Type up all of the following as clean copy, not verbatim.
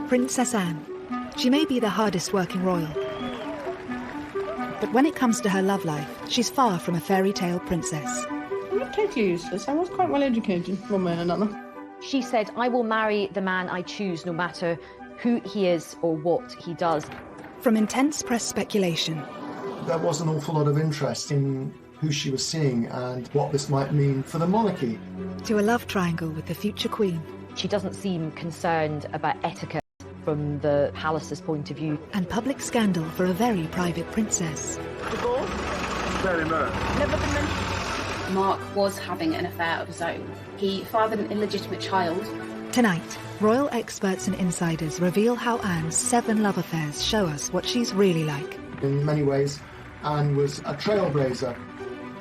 Princess Anne. She may be the hardest working royal, but when it comes to her love life, she's far from a fairy tale princess. I'm not totally useless. I was quite well educated, one way and another. She said, "I will marry the man I choose, no matter who he is or what he does." From intense press speculation. There was an awful lot of interest in who she was seeing and what this might mean for the monarchy. To a love triangle with the future queen. She doesn't seem concerned about etiquette from the palace's point of view. And public scandal for a very private princess. Divorce? Very much. Never been mentioned. Mark was having an affair of his own. He fathered an illegitimate child. Tonight, royal experts and insiders reveal how Anne's 7 love affairs show us what she's really like. In many ways, Anne was a trailblazer.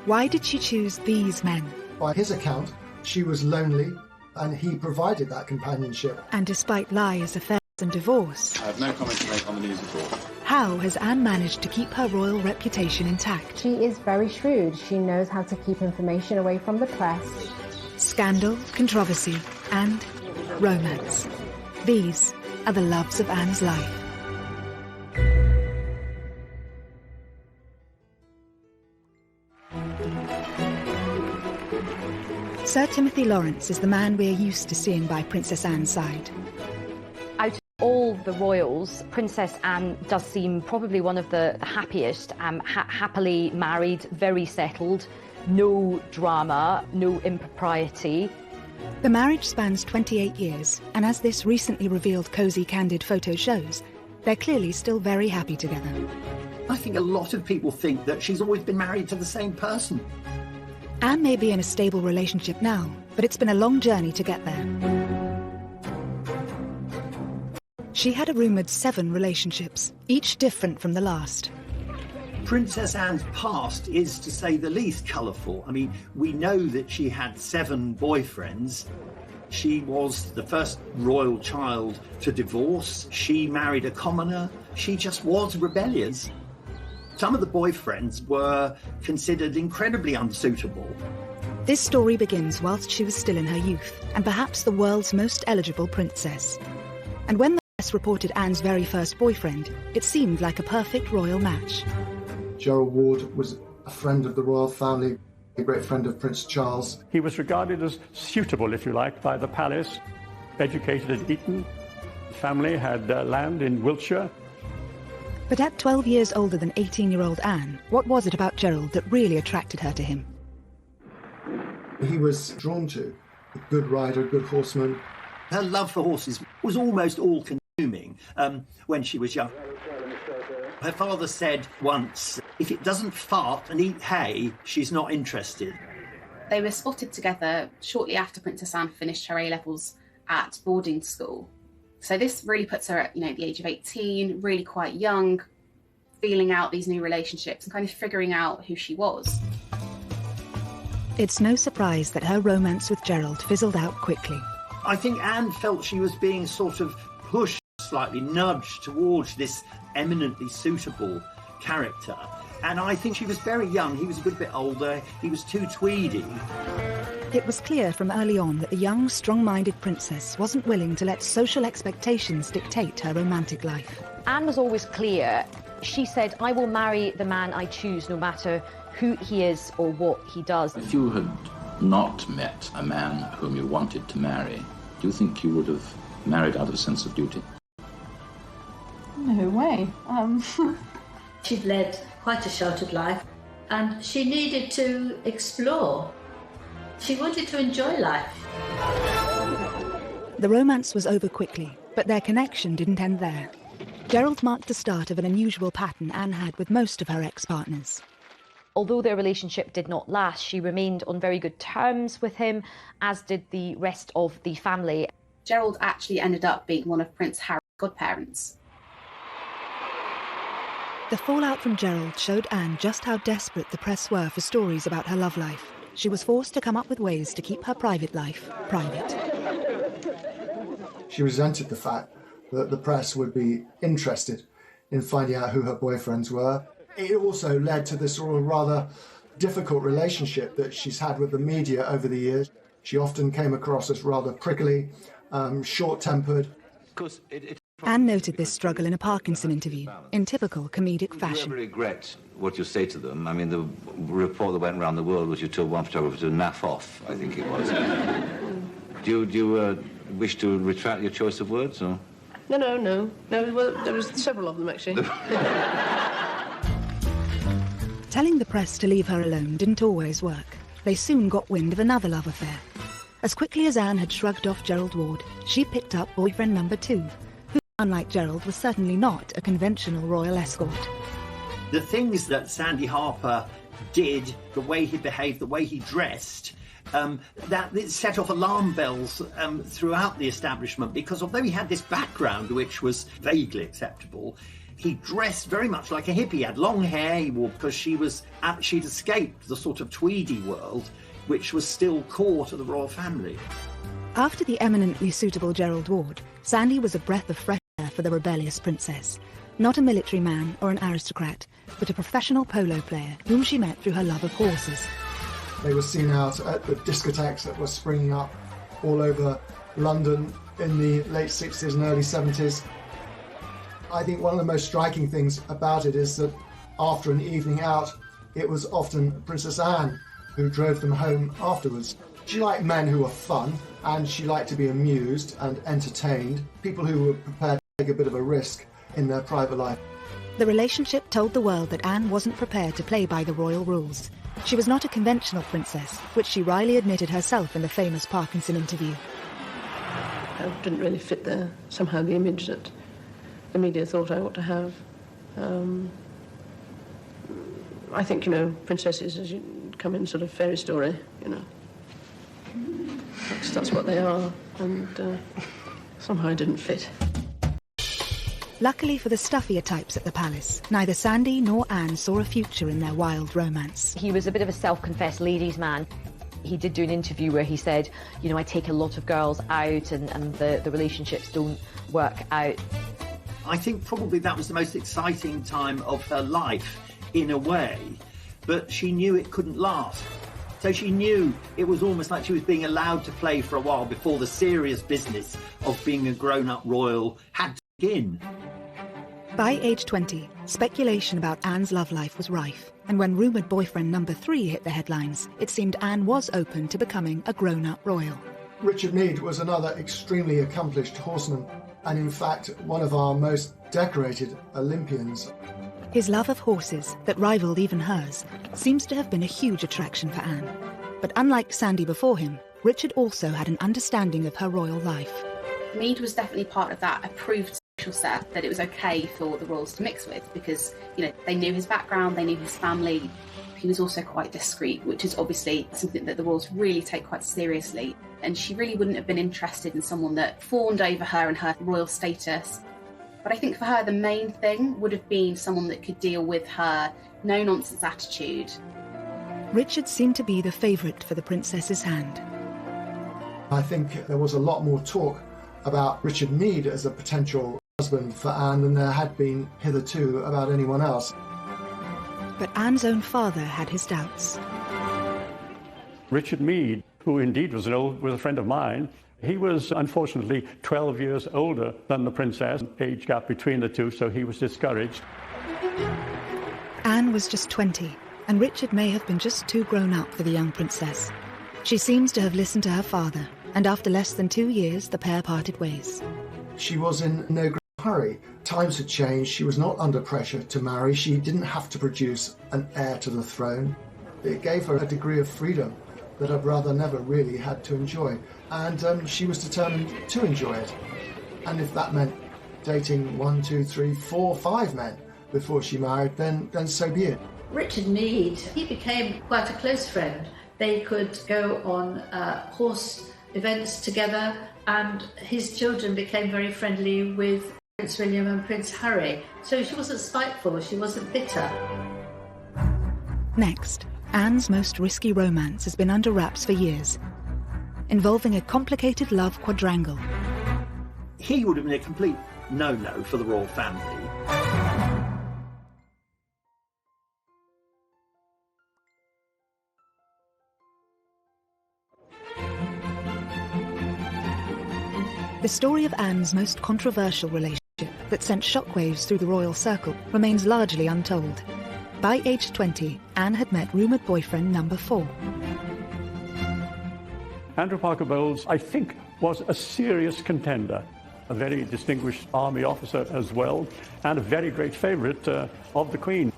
Why did she choose these men? By his account, she was lonely, and he provided that companionship. And despite lies, affairs and divorce... I have no comment to make on the news at all. How has Anne managed to keep her royal reputation intact? She is very shrewd. She knows how to keep information away from the press. Scandal, controversy, and romance. These are the loves of Anne's life. Sir Timothy Lawrence is the man we're used to seeing by Princess Anne's side. Out of all the royals, Princess Anne does seem probably one of the happiest, happily married, very settled, no drama, no impropriety. The marriage spans 28 years, and as this recently revealed cosy, candid photo shows, they're clearly still very happy together. I think a lot of people think that she's always been married to the same person. Anne may be in a stable relationship now, but it's been a long journey to get there. She had a rumoured 7 relationships, each different from the last. Princess Anne's past is, to say the least, colourful. I mean, we know that she had 7 boyfriends. She was the first royal child to divorce. She married a commoner. She just was rebellious. Some of the boyfriends were considered incredibly unsuitable. This story begins whilst she was still in her youth, and perhaps the world's most eligible princess. And when the press reported Anne's very first boyfriend, it seemed like a perfect royal match. Gerald Ward was a friend of the royal family, a great friend of Prince Charles. He was regarded as suitable, if you like, by the palace. Educated at Eton. His family had land in Wiltshire. But at 12 years older than 18-year-old Anne, what was it about Gerald that really attracted her to him? He was drawn to a good rider, a good horseman. Her love for horses was almost all-consuming when she was young. Her father said once, if it doesn't fart and eat hay, she's not interested. They were spotted together shortly after Princess Anne finished her A-levels at boarding school. So this really puts her at, the age of 18, really quite young, feeling out these new relationships and kind of figuring out who she was. It's no surprise that her romance with Gerald fizzled out quickly. I think Anne felt she was being sort of pushed, slightly nudged towards this eminently suitable character. And I think she was very young. He was a good bit older. He was too tweedy. It was clear from early on that the young, strong-minded princess wasn't willing to let social expectations dictate her romantic life. Anne was always clear. She said, "I will marry the man I choose, no matter who he is or what he does." If you had not met a man whom you wanted to marry, do you think you would have married out of a sense of duty? No way. She'd led quite a sheltered life, and she needed to explore. She wanted to enjoy life. The romance was over quickly, but their connection didn't end there. Gerald marked the start of an unusual pattern Anne had with most of her ex-partners. Although their relationship did not last, she remained on very good terms with him, as did the rest of the family. Gerald actually ended up being one of Prince Harry's godparents. The fallout from Gerald showed Anne just how desperate the press were for stories about her love life. She was forced to come up with ways to keep her private life private. She resented the fact that the press would be interested in finding out who her boyfriends were. It also led to this sort of rather difficult relationship that she's had with the media over the years. She often came across as rather prickly, short-tempered. Anne noted this struggle in a Parkinson interview, in typical comedic fashion. Do you ever regret what you say to them? I mean, the report that went around the world was you told one photographer to naff off, I think it was. Do you wish to retract your choice of words, or...? No. Well, there was several of them, actually. Telling the press to leave her alone didn't always work. They soon got wind of another love affair. As quickly as Anne had shrugged off Gerald Ward, she picked up boyfriend number 2, who, unlike Gerald, was certainly not a conventional royal escort. The things that Sandy Harper did, the way he behaved, the way he dressed, that it set off alarm bells throughout the establishment, because although he had this background which was vaguely acceptable, he dressed very much like a hippie. He had long hair, he wore, because she'd escaped the sort of tweedy world which was still core to the royal family. After the eminently suitable Gerald Ward, Sandy was a breath of fresh air for the rebellious princess. Not a military man or an aristocrat, but a professional polo player whom she met through her love of horses. They were seen out at the discotheques that were springing up all over London in the late 60s and early 70s. I think one of the most striking things about it is that after an evening out, it was often Princess Anne who drove them home afterwards. She liked men who were fun, and she liked to be amused and entertained, people who were prepared to take a bit of a risk in their private life. The relationship told the world that Anne wasn't prepared to play by the royal rules. She was not a conventional princess, which she wryly admitted herself in the famous Parkinson interview. I didn't really fit somehow the image that the media thought I ought to have. I think, princesses, as you come in sort of fairy story, that's what they are, and somehow I didn't fit. Luckily for the stuffier types at the palace, neither Sandy nor Anne saw a future in their wild romance. He was a bit of a self-confessed ladies' man. He did do an interview where he said, I take a lot of girls out and the relationships don't work out. I think probably that was the most exciting time of her life, in a way, but she knew it couldn't last. So she knew it was almost like she was being allowed to play for a while before the serious business of being a grown-up royal had to begin. By age 20, speculation about Anne's love life was rife, and when rumoured boyfriend number 3 hit the headlines, it seemed Anne was open to becoming a grown-up royal. Richard Meade was another extremely accomplished horseman, and in fact one of our most decorated Olympians. His love of horses, that rivalled even hers, seems to have been a huge attraction for Anne. But unlike Sandy before him, Richard also had an understanding of her royal life. Meade was definitely part of that approved social set that it was okay for the royals to mix with, because they knew his background, they knew his family. He was also quite discreet, which is obviously something that the royals really take quite seriously, and she really wouldn't have been interested in someone that fawned over her and her royal status. But I think for her the main thing would have been someone that could deal with her no-nonsense attitude. Richard seemed to be the favourite for the princess's hand. I think there was a lot more talk about Richard Meade as a potential husband for Anne than there had been hitherto about anyone else. But Anne's own father had his doubts. Richard Meade, who indeed was a friend of mine, he was unfortunately 12 years older than the princess, age gap between the two, so he was discouraged. Anne was just 20, and Richard may have been just too grown up for the young princess. She seems to have listened to her father, and after less than 2 years, the pair parted ways. She was in no great hurry. Times had changed. She was not under pressure to marry. She didn't have to produce an heir to the throne. It gave her a degree of freedom that her brother never really had to enjoy. And she was determined to enjoy it. And if that meant dating 1, 2, 3, 4, 5 men before she married, then so be it. Richard Meade, he became quite a close friend. They could go on horse events together, and his children became very friendly with Prince William and Prince Harry. So she wasn't spiteful, she wasn't bitter. Next, Anne's most risky romance has been under wraps for years, involving a complicated love quadrangle. He would have been a complete no-no for the royal family. The story of Anne's most controversial relationship that sent shockwaves through the royal circle remains largely untold. By age 20, Anne had met rumoured boyfriend number 4. Andrew Parker Bowles, I think, was a serious contender, a very distinguished army officer as well, and a very great favourite of the Queen.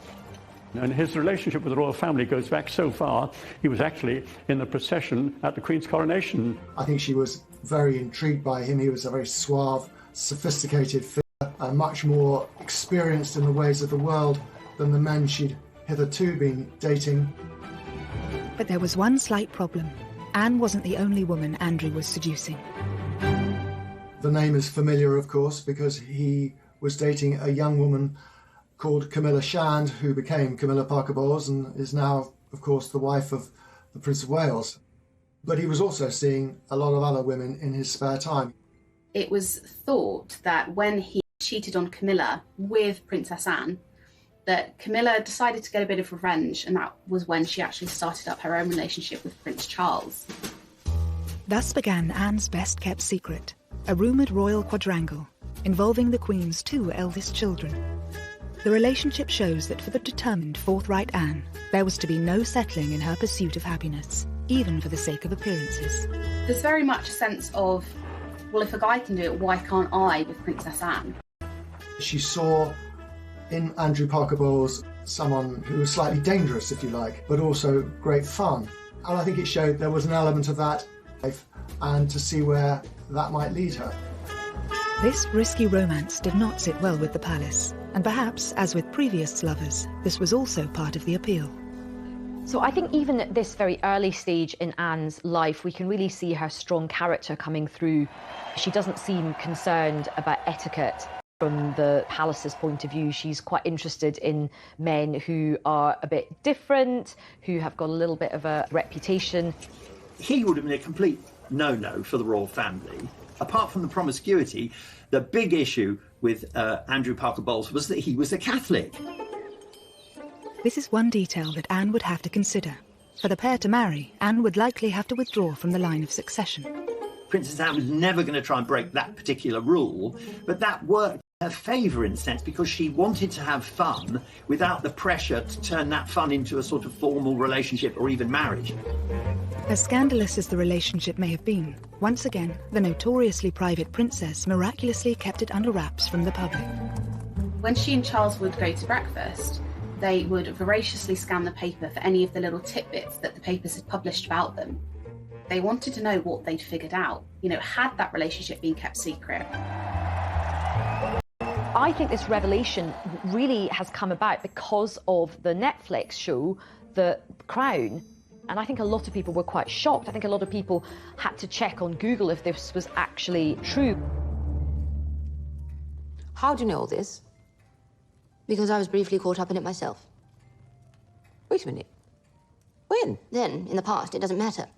And his relationship with the royal family goes back so far, he was actually in the procession at the Queen's coronation. I think she was very intrigued by him. He was a very suave, sophisticated figure, much more experienced in the ways of the world than the men she'd hitherto been dating. But there was one slight problem. Anne wasn't the only woman Andrew was seducing. The name is familiar, of course, because he was dating a young woman called Camilla Shand, who became Camilla Parker Bowles and is now, of course, the wife of the Prince of Wales. But he was also seeing a lot of other women in his spare time. It was thought that when he cheated on Camilla with Princess Anne, that Camilla decided to get a bit of revenge, and that was when she actually started up her own relationship with Prince Charles. Thus began Anne's best-kept secret, a rumoured royal quadrangle involving the Queen's 2 eldest children. The relationship shows that for the determined, forthright Anne, there was to be no settling in her pursuit of happiness, even for the sake of appearances. There's very much a sense of, well, if a guy can do it, why can't I with Princess Anne? She saw in Andrew Parker Bowles someone who was slightly dangerous, if you like, but also great fun. And I think it showed there was an element of that life, and to see where that might lead her. This risky romance did not sit well with the palace, and perhaps, as with previous lovers, this was also part of the appeal. So I think even at this very early stage in Anne's life, we can really see her strong character coming through. She doesn't seem concerned about etiquette from the palace's point of view. She's quite interested in men who are a bit different, who have got a little bit of a reputation. He would have been a complete no-no for the royal family. Apart from the promiscuity, the big issue with Andrew Parker Bowles was that he was a Catholic. This is one detail that Anne would have to consider. For the pair to marry, Anne would likely have to withdraw from the line of succession. Princess Anne was never going to try and break that particular rule, but that worked in her favour in a sense, because she wanted to have fun without the pressure to turn that fun into a sort of formal relationship or even marriage. As scandalous as the relationship may have been, once again, the notoriously private princess miraculously kept it under wraps from the public. When she and Charles would go to breakfast, they would voraciously scan the paper for any of the little tidbits that the papers had published about them. They wanted to know what they'd figured out. You know, had that relationship been kept secret? I think this revelation really has come about because of the Netflix show, The Crown. And I think a lot of people were quite shocked. I think a lot of people had to check on Google if this was actually true. How do you know all this? Because I was briefly caught up in it myself. Wait a minute. When? Then, in the past, it doesn't matter. It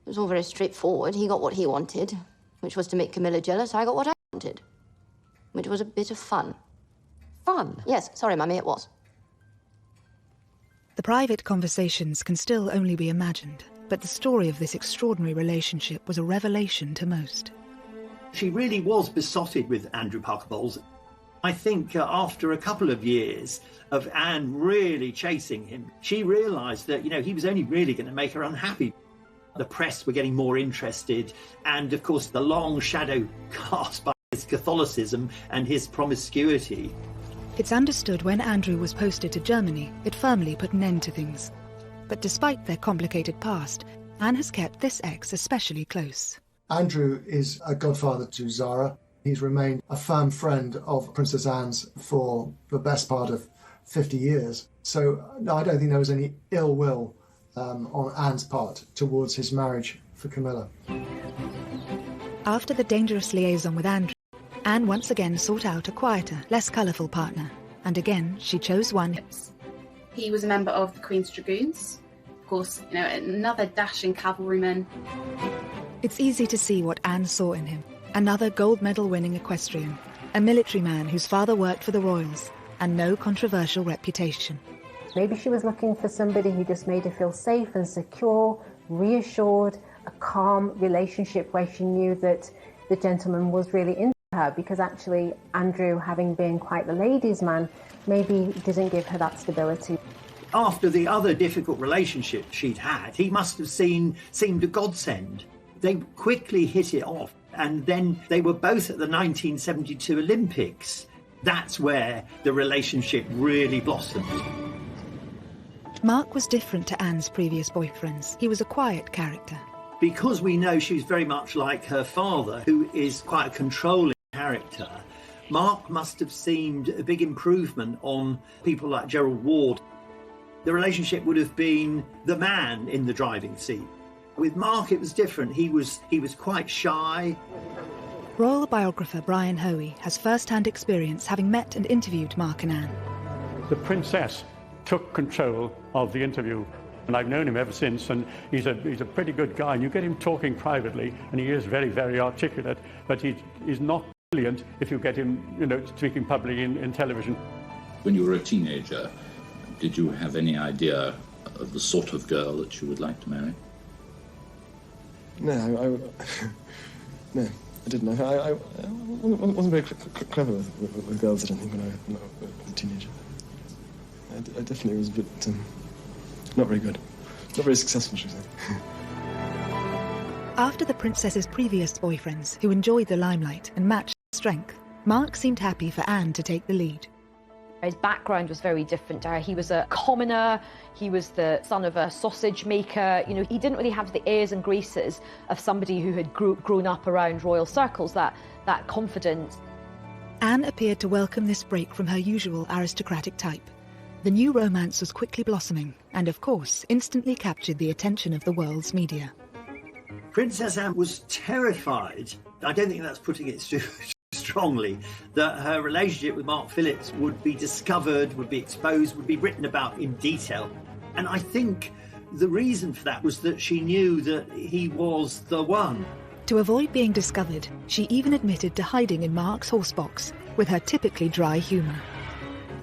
was all very straightforward. He got what he wanted, which was to make Camilla jealous. I got what I wanted, which was a bit of fun. Fun? Yes, sorry, Mummy, it was. The private conversations can still only be imagined, but the story of this extraordinary relationship was a revelation to most. She really was besotted with Andrew Parker Bowles. I think after a couple of years of Anne really chasing him, she realised that, you know, he was only really going to make her unhappy. The press were getting more interested, and of course the long shadow cast by his Catholicism and his promiscuity. It's understood when Andrew was posted to Germany, it firmly put an end to things. But despite their complicated past, Anne has kept this ex especially close. Andrew is a godfather to Zara. He's remained a firm friend of Princess Anne's for the best part of 50 years. So no, I don't think there was any ill will on Anne's part towards his marriage for Camilla. After the dangerous liaison with Andrew, Anne once again sought out a quieter, less colourful partner, and again she chose one. He was a member of the Queen's Dragoons, of course, you know, another dashing cavalryman. It's easy to see what Anne saw in him. Another gold medal winning equestrian, a military man whose father worked for the royals, and no controversial reputation. Maybe she was looking for somebody who just made her feel safe and secure, reassured, a calm relationship where she knew that the gentleman was really into her. her, because actually Andrew, having been quite the ladies' man, maybe didn't give her that stability. After the other difficult relationship she'd had, he must have seemed a godsend. They quickly hit it off, and then they were both at the 1972 Olympics. That's where the relationship really blossomed. Mark was different to Anne's previous boyfriends. He was a quiet character. Because we know she was very much like her father, who is quite a controlling character, Mark must have seemed a big improvement on people like Gerald Ward. The relationship would have been the man in the driving seat. With Mark, it was different. He was quite shy. Royal biographer Brian Hoey has first-hand experience having met and interviewed Mark and Anne. The princess took control of the interview, and I've known him ever since, and he's a pretty good guy, and you get him talking privately, and he is very, very articulate, but he's not brilliant if you get him, speaking publicly in television. When you were a teenager, did you have any idea of the sort of girl that you would like to marry? No, no, I didn't. I wasn't very clever with girls, I don't think, when I was a teenager. I definitely was a bit not very good. Not very successful, should we say. After the princess's previous boyfriends, who enjoyed the limelight and matched her strength, Mark seemed happy for Anne to take the lead. His background was very different to her. He was a commoner, he was the son of a sausage maker. He didn't really have the airs and graces of somebody who had grown up around royal circles, that confidence. Anne appeared to welcome this break from her usual aristocratic type. The new romance was quickly blossoming and, of course, instantly captured the attention of the world's media. Princess Anne was terrified. I don't think that's putting it too strongly, that her relationship with Mark Phillips would be discovered, would be exposed, would be written about in detail. And I think the reason for that was that she knew that he was the one. To avoid being discovered, she even admitted to hiding in Mark's horse box with her typically dry humour.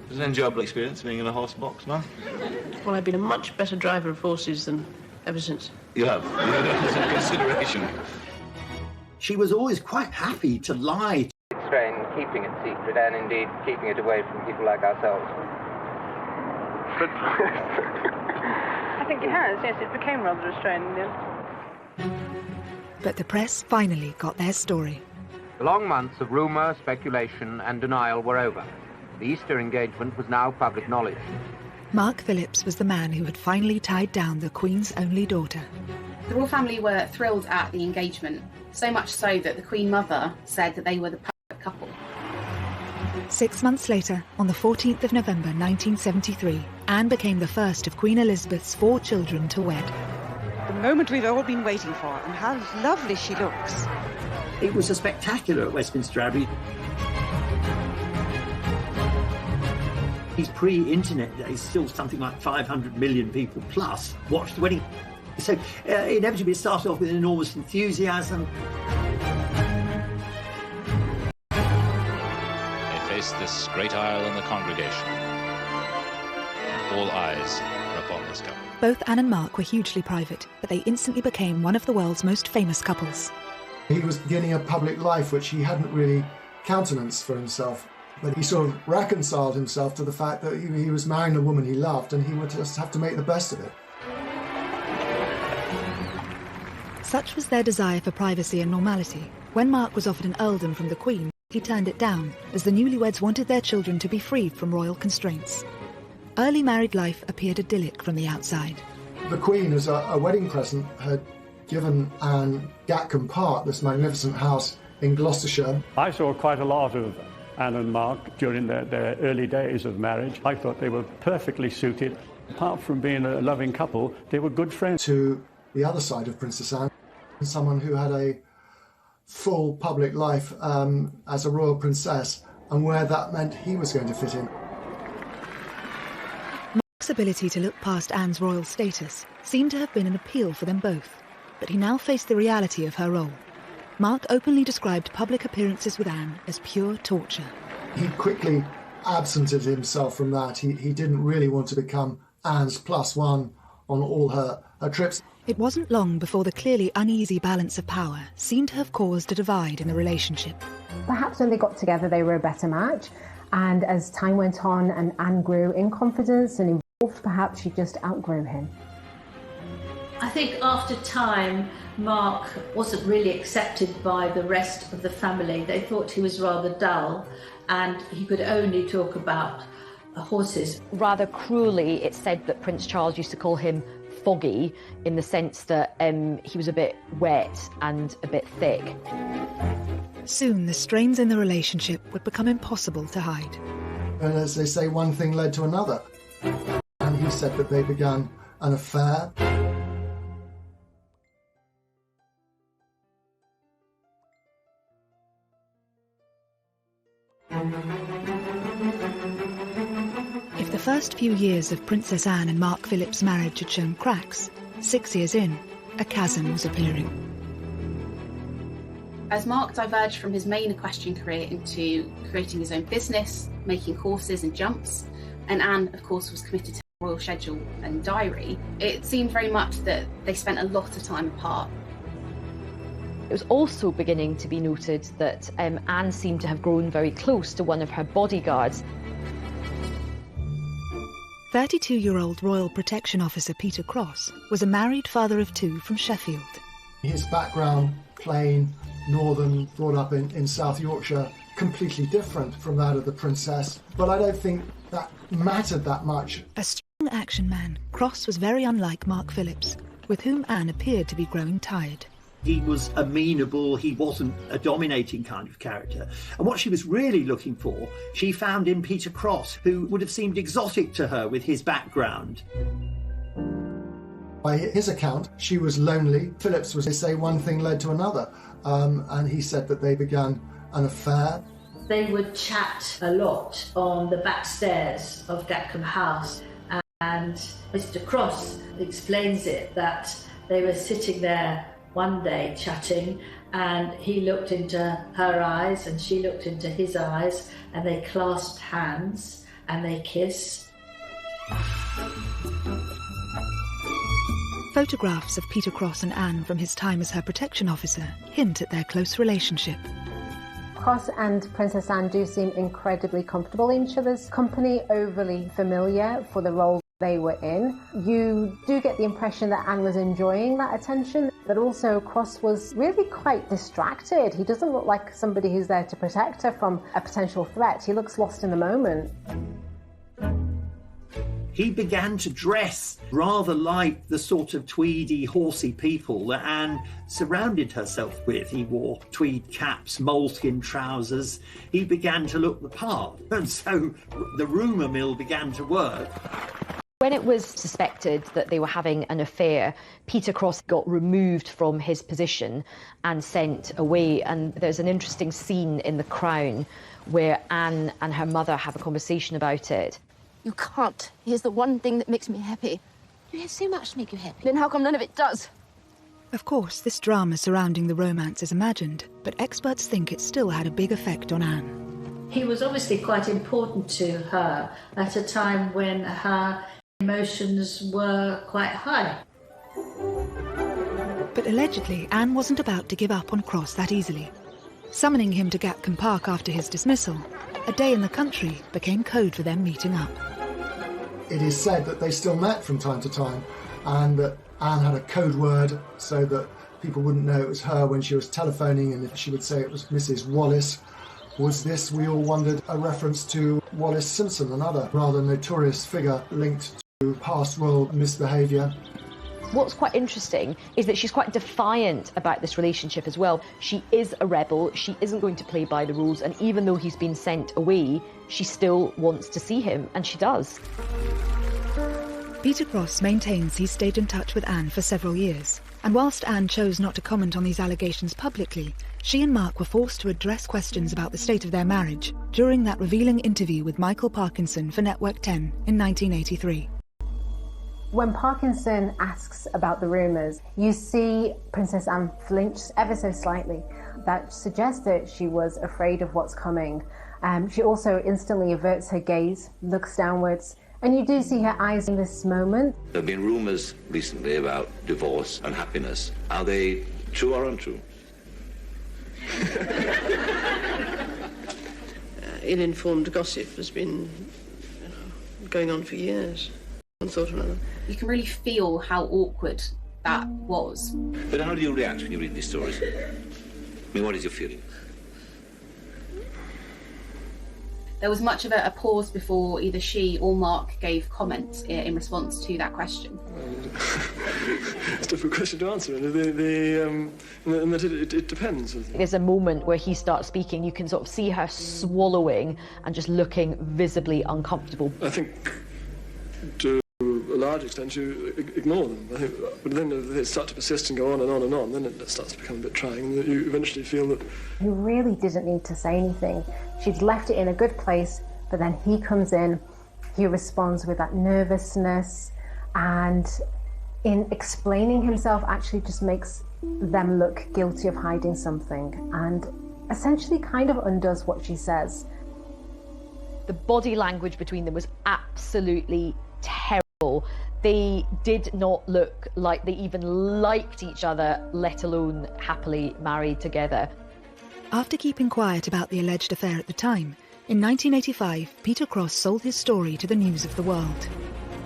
It was an enjoyable experience being in a horse box, no? Well, I've been a much better driver of horses than ever since. You have? That's a consideration. She was always quite happy to lie. It's strange keeping it secret and indeed keeping it away from people like ourselves. But I think it has, yes, it became rather restrained in the end. But the press finally got their story. The long months of rumour, speculation and denial were over. The Easter engagement was now public knowledge. Mark Phillips was the man who had finally tied down the Queen's only daughter. The royal family were thrilled at the engagement, so much so that the Queen Mother said that they were the perfect couple. 6 months later, on the 14th of November 1973, Anne became the first of Queen Elizabeth's 4 children to wed. The moment we've all been waiting for, and how lovely she looks. It was a spectacular at Westminster Abbey. These pre-internet days, still something like 500 million people plus watched the wedding. So inevitably it started off with enormous enthusiasm. They faced this great aisle in the congregation. All eyes were upon this couple. Both Anne and Mark were hugely private, but they instantly became one of the world's most famous couples. He was beginning a public life which he hadn't really countenanced for himself. But he sort of reconciled himself to the fact that he was marrying a woman he loved and he would just have to make the best of it. Such was their desire for privacy and normality. When Mark was offered an earldom from the Queen, he turned it down, as the newlyweds wanted their children to be freed from royal constraints. Early married life appeared idyllic from the outside. The Queen, as a wedding present, had given Anne Gatcombe Park, this magnificent house in Gloucestershire. I saw quite a lot of Anne and Mark during their early days of marriage. I thought they were perfectly suited. Apart from being a loving couple, they were good friends. To the other side of Princess Anne, someone who had a full public life as a royal princess, and where that meant he was going to fit in. Mark's ability to look past Anne's royal status seemed to have been an appeal for them both, but he now faced the reality of her role. Mark openly described public appearances with Anne as pure torture. He quickly absented himself from that. He didn't really want to become Anne's +1 on all her trips. It wasn't long before the clearly uneasy balance of power seemed to have caused a divide in the relationship. Perhaps when they got together they were a better match, and as time went on and Anne grew in confidence and evolved, perhaps she just outgrew him. I think after time, Mark wasn't really accepted by the rest of the family. They thought he was rather dull and he could only talk about horses. Rather cruelly, it's said that Prince Charles used to call him foggy, in the sense that he was a bit wet and a bit thick. Soon the strains in the relationship would become impossible to hide. And as they say, one thing led to another. And he said that they began an affair. If the first few years of Princess Anne and Mark Philip's marriage had shown cracks, 6 years in, a chasm was appearing. As Mark diverged from his main equestrian career into creating his own business, making horses and jumps, and Anne, of course, was committed to her royal schedule and diary, it seemed very much that they spent a lot of time apart. It was also beginning to be noted that Anne seemed to have grown very close to one of her bodyguards. 32-year-old Royal Protection Officer Peter Cross was a married father of 2 from Sheffield. His background, plain, northern, brought up in South Yorkshire, completely different from that of the princess, but I don't think that mattered that much. A strong action man, Cross was very unlike Mark Phillips, with whom Anne appeared to be growing tired. He was amenable, he wasn't a dominating kind of character. And what she was really looking for, she found in Peter Cross, who would have seemed exotic to her with his background. By his account, she was lonely. Phillips was, they say, one thing led to another. And he said that they began an affair. They would chat a lot on the back stairs of Gatcombe House, and Mr. Cross explains it that they were sitting there one day chatting, and he looked into her eyes and she looked into his eyes, and they clasped hands and they kissed. Photographs of Peter Cross and Anne from his time as her protection officer hint at their close relationship. Cross and Princess Anne do seem incredibly comfortable in each other's company, overly familiar for the role they were in. You do get the impression that Anne was enjoying that attention, but also Cross was really quite distracted. He doesn't look like somebody who's there to protect her from a potential threat. He looks lost in the moment. He began to dress rather like the sort of tweedy, horsey people that Anne surrounded herself with. He wore tweed caps, moleskin trousers. He began to look the part, and so the rumour mill began to work. When it was suspected that they were having an affair, Peter Cross got removed from his position and sent away. And there's an interesting scene in The Crown where Anne and her mother have a conversation about it. You can't. Here's the one thing that makes me happy. You have so much to make you happy. Then how come none of it does? Of course, this drama surrounding the romance is imagined, but experts think it still had a big effect on Anne. He was obviously quite important to her at a time when her emotions were quite high. But allegedly, Anne wasn't about to give up on Cross that easily. Summoning him to Gatcombe Park after his dismissal, a day in the country became code for them meeting up. It is said that they still met from time to time, and that Anne had a code word so that people wouldn't know it was her when she was telephoning, and if she would say it was Mrs. Wallace. Was this, we all wondered, a reference to Wallace Simpson, another rather notorious figure linked to past royal misbehaviour? What's quite interesting is that she's quite defiant about this relationship as well. She is a rebel, she isn't going to play by the rules, and even though he's been sent away, she still wants to see him, and she does. Peter Cross maintains he stayed in touch with Anne for several years, and whilst Anne chose not to comment on these allegations publicly, she and Mark were forced to address questions about the state of their marriage during that revealing interview with Michael Parkinson for Network 10 in 1983. When Parkinson asks about the rumours, you see Princess Anne flinch ever so slightly. That suggests that she was afraid of what's coming. She also instantly averts her gaze, looks downwards, and you do see her eyes in this moment. There have been rumours recently about divorce and happiness. Are they true or untrue? ill-informed gossip has been going on for years, one thought or another. You can really feel how awkward that was. But how do you react when you read these stories? I mean, what is your feeling? There was much of a pause before either she or Mark gave comment in response to that question. It's a difficult question to answer, and that it depends. There's a moment where he starts speaking, you can sort of see her swallowing and just looking visibly uncomfortable. I think to a large extent you ignore them. I think, but then if they start to persist and go on and on and on, then it starts to become a bit trying, and you eventually feel that... He really didn't need to say anything. She'd left it in a good place, but then he comes in, he responds with that nervousness, and in explaining himself actually just makes them look guilty of hiding something, and essentially kind of undoes what she says. The body language between them was absolutely terrible. They did not look like they even liked each other, let alone happily married together. After keeping quiet about the alleged affair at the time, in 1985, Peter Cross sold his story to the News of the World.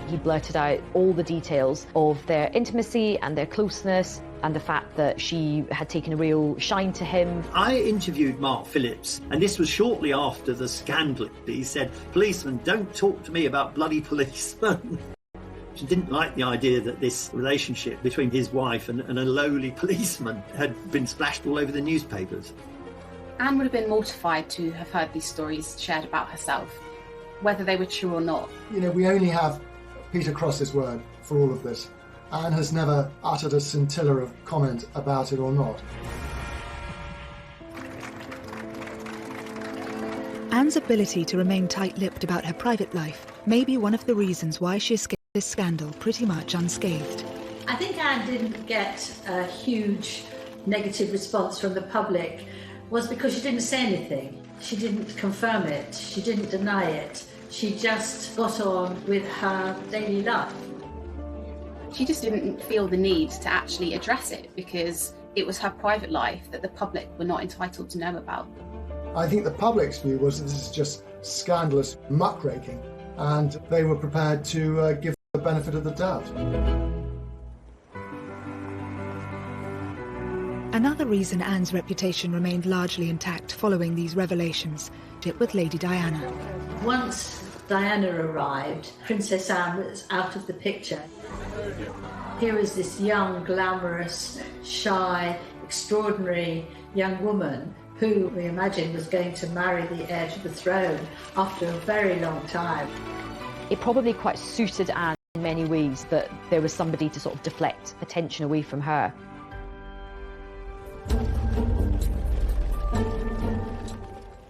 He blurted out all the details of their intimacy and their closeness, and the fact that she had taken a real shine to him. I interviewed Mark Phillips, and this was shortly after the scandal. He said, "Policeman, don't talk to me about bloody policemen." She didn't like the idea that this relationship between his wife and a lowly policeman had been splashed all over the newspapers. Anne would have been mortified to have heard these stories shared about herself, whether they were true or not. You know, we only have Peter Cross's word for all of this. Anne has never uttered a scintilla of comment about it or not. Anne's ability to remain tight-lipped about her private life may be one of the reasons why she escaped this scandal pretty much unscathed. I think Anne didn't get a huge negative response from the public was because she didn't say anything. She didn't confirm it. She didn't deny it. She just got on with her daily life. She just didn't feel the need to actually address it because it was her private life that the public were not entitled to know about. I think the public's view was that this is just scandalous muckraking, and they were prepared to give the benefit of the doubt. Another reason Anne's reputation remained largely intact following these revelations, it with Lady Diana. Once Diana arrived, Princess Anne was out of the picture. Here is this young, glamorous, shy, extraordinary young woman who we imagined was going to marry the heir to the throne after a very long time. It probably quite suited Anne in many ways that there was somebody to sort of deflect attention away from her.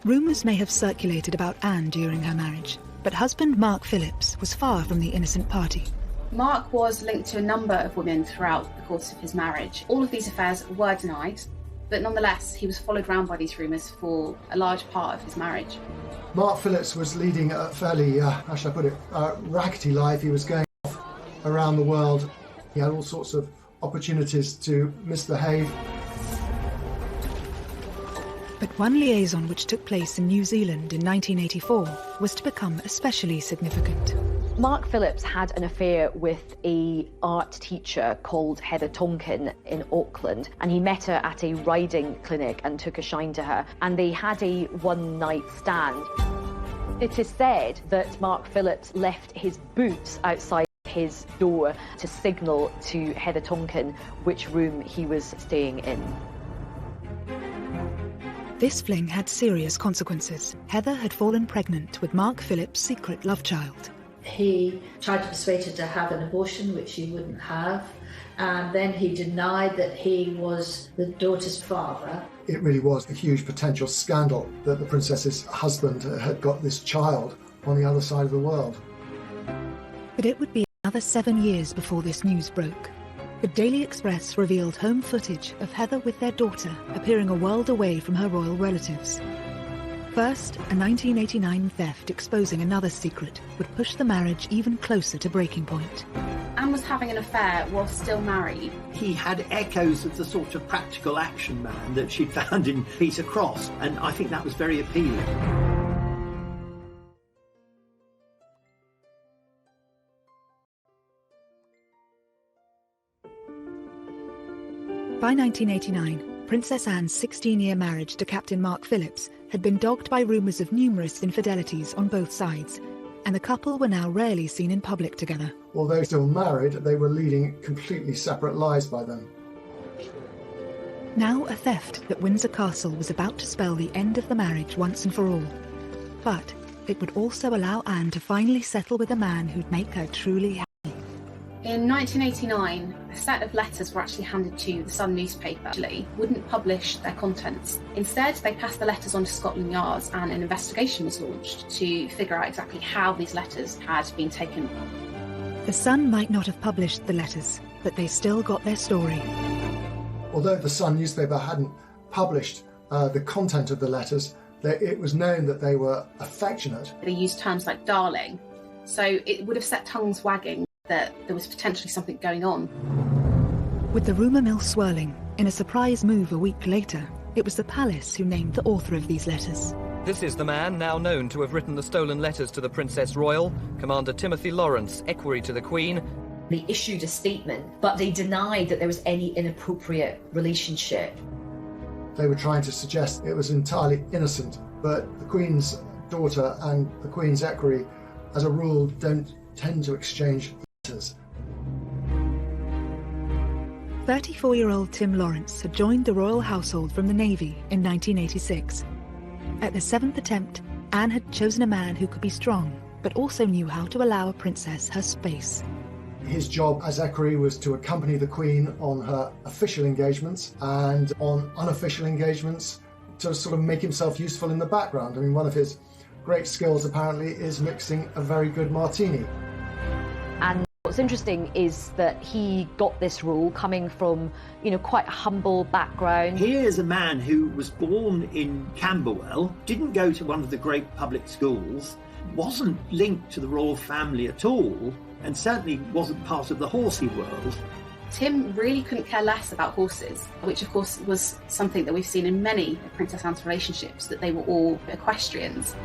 Rumours may have circulated about Anne during her marriage, but husband Mark Phillips was far from the innocent party. Mark was linked to a number of women throughout the course of his marriage. All of these affairs were denied, but nonetheless he was followed around by these rumours for a large part of his marriage. Mark Phillips was leading a fairly, how shall I put it, rackety life. He was going off around the world. He had all sorts of opportunities to misbehave. But one liaison which took place in New Zealand in 1984 was to become especially significant. Mark Phillips had an affair with an art teacher called Heather Tonkin in Auckland, and he met her at a riding clinic and took a shine to her, and they had a one-night stand. It is said that Mark Phillips left his boots outside his door to signal to Heather Tonkin which room he was staying in. This fling had serious consequences. Heather had fallen pregnant with Mark Phillips' secret love child. He tried to persuade her to have an abortion, which she wouldn't have, and then he denied that he was the daughter's father. It really was a huge potential scandal that the princess's husband had got this child on the other side of the world. But it would be another 7 years before this news broke. The Daily Express revealed home footage of Heather with their daughter appearing a world away from her royal relatives. First, a 1989 theft exposing another secret would push the marriage even closer to breaking point. Anne was having an affair while still married. He had echoes of the sort of practical action man that she'd found in Peter Cross, and I think that was very appealing. By 1989, Princess Anne's 16-year marriage to Captain Mark Phillips had been dogged by rumours of numerous infidelities on both sides, and the couple were now rarely seen in public together. Although still married, they were leading completely separate lives by then. Now a theft at Windsor Castle was about to spell the end of the marriage once and for all. But it would also allow Anne to finally settle with a man who'd make her truly happy. In 1989, a set of letters were actually handed to the Sun newspaper. Actually, wouldn't publish their contents. Instead, they passed the letters on to Scotland Yard, and an investigation was launched to figure out exactly how these letters had been taken. The Sun might not have published the letters, but they still got their story. Although the Sun newspaper hadn't published the content of the letters, it was known that they were affectionate. They used terms like darling, so it would have set tongues wagging that there was potentially something going on. With the rumour mill swirling, in a surprise move a week later, it was the palace who named the author of these letters. This is the man now known to have written the stolen letters to the Princess Royal, Commander Timothy Lawrence, equerry to the Queen. They issued a statement, but they denied that there was any inappropriate relationship. They were trying to suggest it was entirely innocent, but the Queen's daughter and the Queen's equerry, as a rule, don't tend to exchange letters. 34-year-old Tim Lawrence had joined the royal household from the Navy in 1986. At the seventh attempt, Anne had chosen a man who could be strong, but also knew how to allow a princess her space. His job as equerry was to accompany the Queen on her official engagements, and on unofficial engagements to sort of make himself useful in the background. I mean, one of his great skills apparently is mixing a very good martini. And what's interesting is that he got this role coming from, quite a humble background. Here's a man who was born in Camberwell, didn't go to one of the great public schools, wasn't linked to the royal family at all, and certainly wasn't part of the horsey world. Tim really couldn't care less about horses, which of course was something that we've seen in many of Princess Anne's relationships, that they were all equestrians.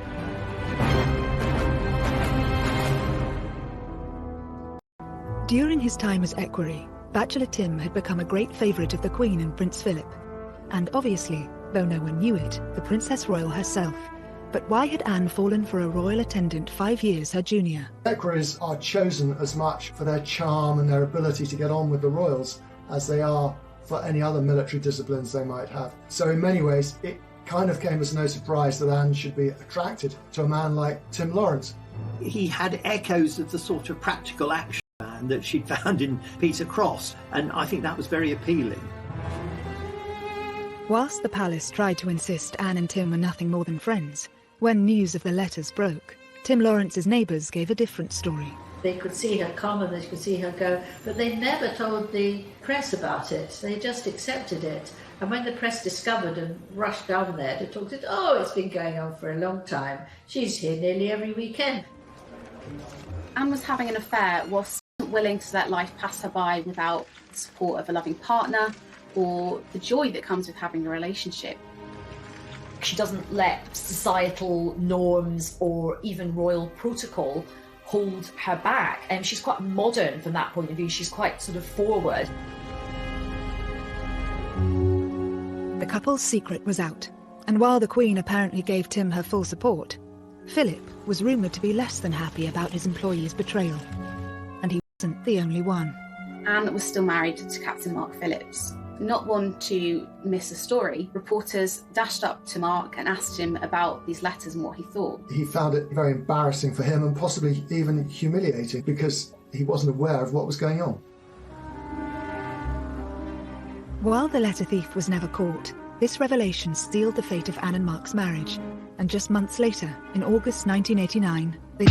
During his time as equerry, Bachelor Tim had become a great favourite of the Queen and Prince Philip. And obviously, though no one knew it, the Princess Royal herself. But why had Anne fallen for a royal attendant 5 years her junior? Equerries are chosen as much for their charm and their ability to get on with the royals as they are for any other military disciplines they might have. So in many ways, it kind of came as no surprise that Anne should be attracted to a man like Tim Lawrence. He had echoes of the sort of practical action man that she'd found in Peter Cross, and I think that was very appealing. Whilst the palace tried to insist Anne and Tim were nothing more than friends, when news of the letters broke, Tim Lawrence's neighbours gave a different story. They could see her come and they could see her go, but they never told the press about it. They just accepted it. And when the press discovered and rushed down there to talk to it, it's been going on for a long time. She's here nearly every weekend. Anne was having an affair whilst willing to let life pass her by without the support of a loving partner or the joy that comes with having a relationship. She doesn't let societal norms or even royal protocol hold her back. And she's quite modern from that point of view. She's quite sort of forward. The couple's secret was out, and while the Queen apparently gave Tim her full support, Philip was rumoured to be less than happy about his employee's betrayal. And he wasn't the only one. Anne was still married to Captain Mark Phillips. Not one to miss a story, reporters dashed up to Mark and asked him about these letters and what he thought. He found it very embarrassing for him and possibly even humiliating because he wasn't aware of what was going on. While the letter thief was never caught, this revelation sealed the fate of Anne and Mark's marriage. And just months later, in August 1989, they...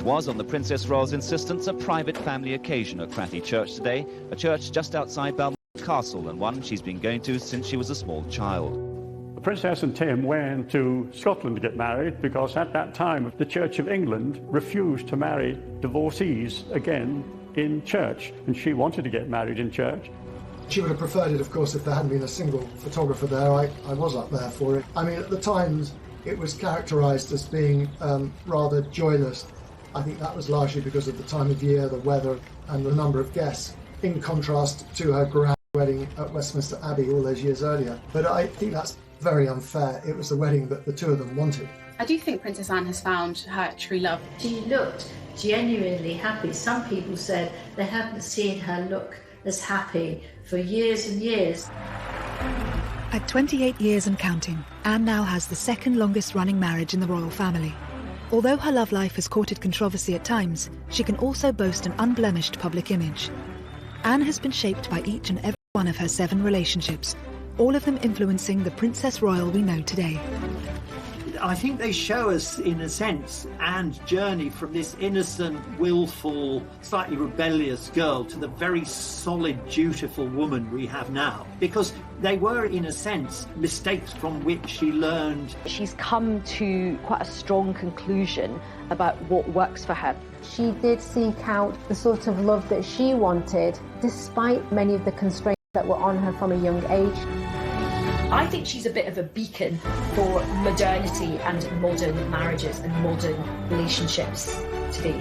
It was, on the Princess Royal's insistence, a private family occasion at Cratty Church today, a church just outside Balmoral Castle, and one she's been going to since she was a small child. The Princess and Tim went to Scotland to get married because at that time the Church of England refused to marry divorcees again in church, and she wanted to get married in church. She would have preferred it, of course, if there hadn't been a single photographer there. I was up there for it. I mean, at the Times, it was characterised as being rather joyless. I think that was largely because of the time of year, the weather, and the number of guests, in contrast to her grand wedding at Westminster Abbey all those years earlier. But I think that's very unfair. It was the wedding that the two of them wanted. I do think Princess Anne has found her true love. She looked genuinely happy. Some people said they haven't seen her look as happy for years and years. At 28 years and counting, Anne now has the second longest running marriage in the royal family. Although her love life has courted controversy at times, she can also boast an unblemished public image. Anne has been shaped by each and every one of her 7 relationships, all of them influencing the Princess Royal we know today. I think they show us, in a sense, Anne's journey from this innocent, willful, slightly rebellious girl to the very solid, dutiful woman we have now. Because they were, in a sense, mistakes from which she learned. She's come to quite a strong conclusion about what works for her. She did seek out the sort of love that she wanted, despite many of the constraints that were on her from a young age. I think she's a bit of a beacon for modernity and modern marriages and modern relationships today.